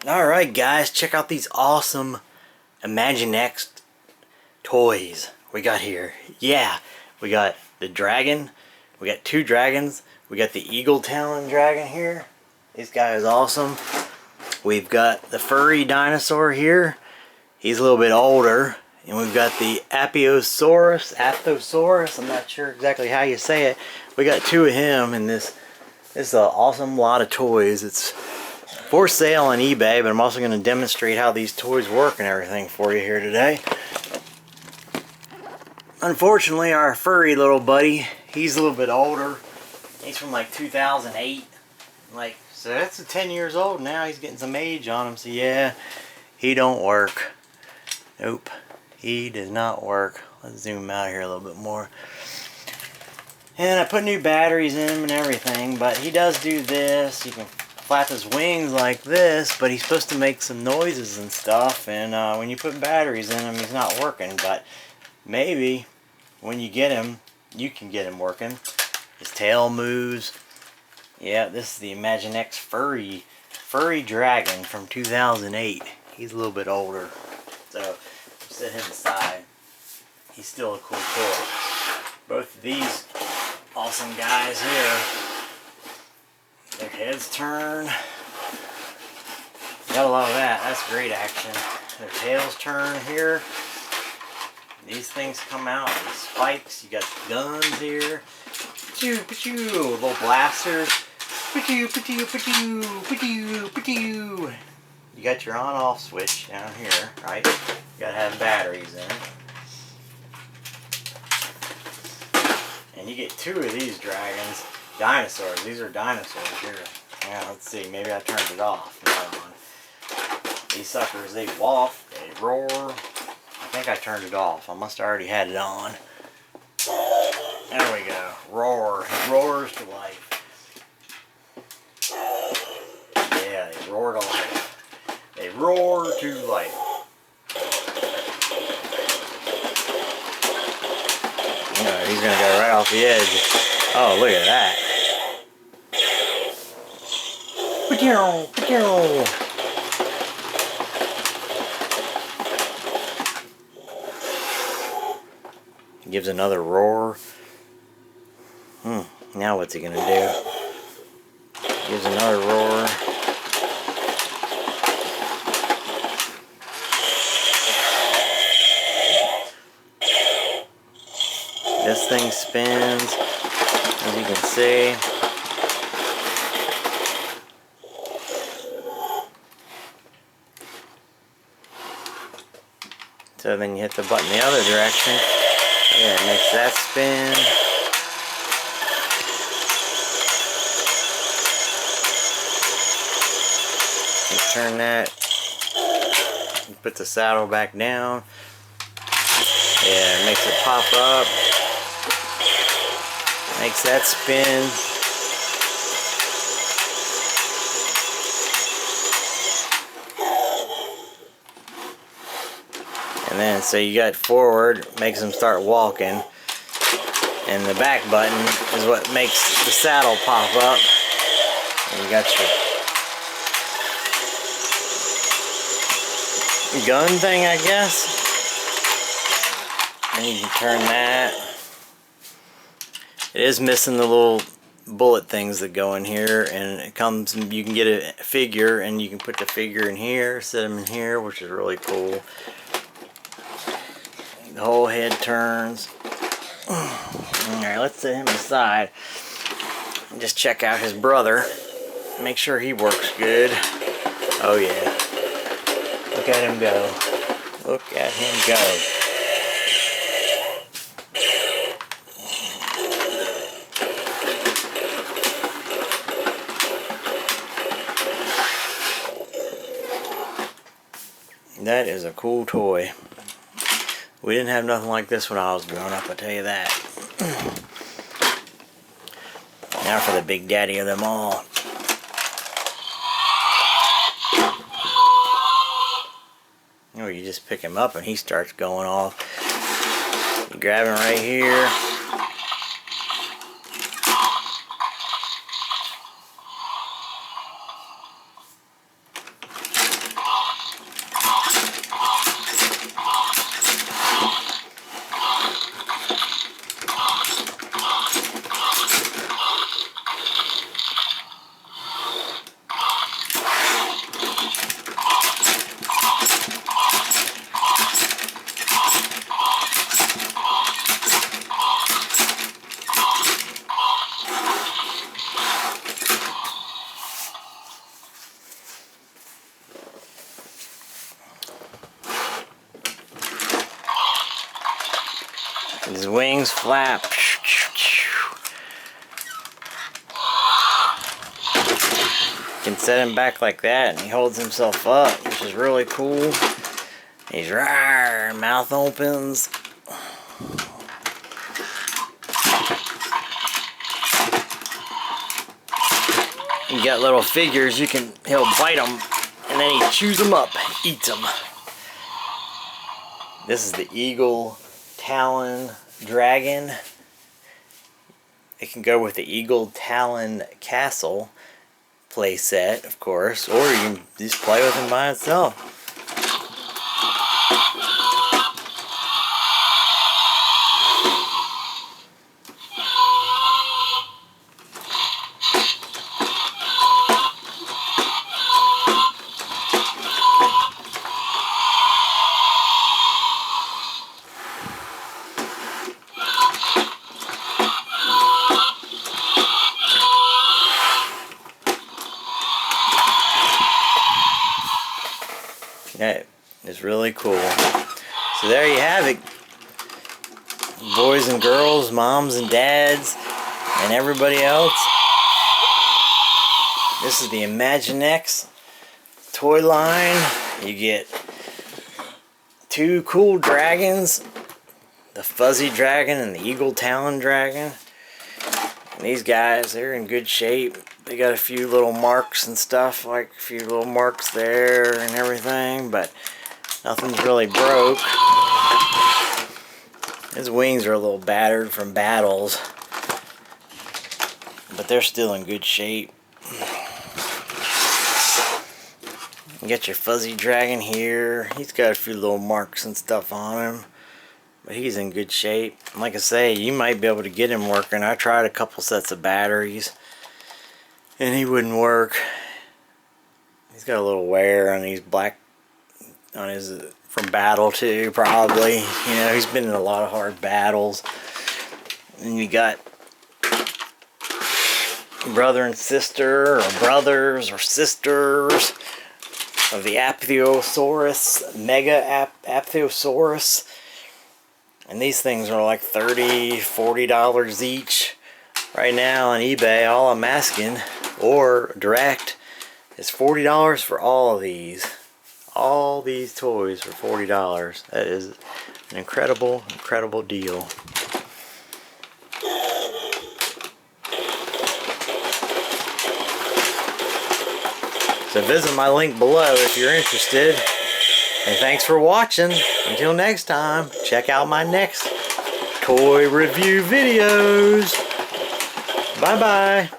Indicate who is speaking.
Speaker 1: Alright guys, check out these awesome Imaginext toys we got here. Yeah, we got the dragon, we got two dragons, we got the eagle talon dragon here. This guy is awesome. We've got the furry dinosaur here. He's a little bit older. And we've got the Apatosaurus, I'm not sure exactly how you say it. We got two of him, and this is an awesome lot of toys. It's for sale on eBay, but I'm also going to demonstrate how these toys work and everything for you here today. Unfortunately, our furry little buddy, he's a little bit older. He's from like 2008. So that's 10 years old now. He's getting some age on him. So yeah, he don't work. Nope, he does not work. Let's zoom out here a little bit more. And I put new batteries in him and everything, but he does do this. You can flap his wings like this, but he's supposed to make some noises and stuff, and when you put batteries in him, he's not working. But maybe when you get him, you can get him working. His tail moves. Yeah, this is the Imaginext furry dragon from 2008. He's a little bit older, so set him aside. He's still a cool toy. Both of these awesome guys here, their heads turn. Got a lot of that. That's great action. Their tails turn here. These things come out with spikes. You got guns here. Pachoo, pachoo. Little blasters. Pachoo, pachoo, pachoo, pachoo, pachoo. You got your on-off switch down here, right? You gotta have batteries in it. And you get two of these dragons. Dinosaurs. These are dinosaurs here. Yeah, let's see. Maybe I turned it off. These suckers, they walk, they roar. I think I turned it off. I must have already had it on. There we go. Roar. It roars to life. Yeah, they roar to life. They roar to life. He's gonna go right off the edge. Oh, look at that. Pachow, pachow. Gives another roar. Now what's he gonna do? Gives another roar. This thing spins, as you can see. So then you hit the button the other direction. Yeah, it makes that spin. You turn that. You put the saddle back down. Yeah, it makes it pop up. Makes that spin. And then, so you got forward, makes them start walking. And the back button is what makes the saddle pop up. And you got your gun thing, I guess. And you can turn that. It is missing the little bullet things that go in here, and it comes, you can get a figure, and you can put the figure in here, set them in here, which is really cool. The whole head turns. Alright, let's set him aside and just check out his brother. Make sure he works good. Oh yeah. Look at him go. Look at him go. That is a cool toy. We didn't have nothing like this when I was growing up, I'll tell you that. Now for the big daddy of them all. Oh, you just pick him up and he starts going off. You grab him right here. His wings flap. You can set him back like that and he holds himself up, which is really cool. He's rawr, mouth opens. You got little figures, he'll bite them and then he chews them up, eats them. This is the Eagle Talon Dragon. It can go with the Eagle Talon Castle play set, of course, or you can just play with him by itself. Yeah, it's really cool. So there you have it, boys and girls, moms and dads, and everybody else. This is the Imaginext toy line. You get two cool dragons, the Fuzzy Dragon and the Eagle Talon Dragon. And these guys, they're in good shape. They got a few little marks and stuff, like a few little marks there and everything, but nothing's really broke. His wings are a little battered from battles, but they're still in good shape. You got your Fuzzy Dragon here. He's got a few little marks and stuff on him, but he's in good shape. Like I say, you might be able to get him working. I tried a couple sets of batteries and he wouldn't work. He's got a little wear on his from battle too, probably. You know, he's been in a lot of hard battles. And you got brother and sister, or brothers or sisters of the Apathosaurus, Mega Apathosaurus. And these things are like $30, $40 each right now on eBay. All I'm asking, or direct, is $40 for all of these. All these toys for $40. That is an incredible, incredible deal. So visit my link below if you're interested. And thanks for watching. Until next time, check out my next toy review videos. Bye-bye.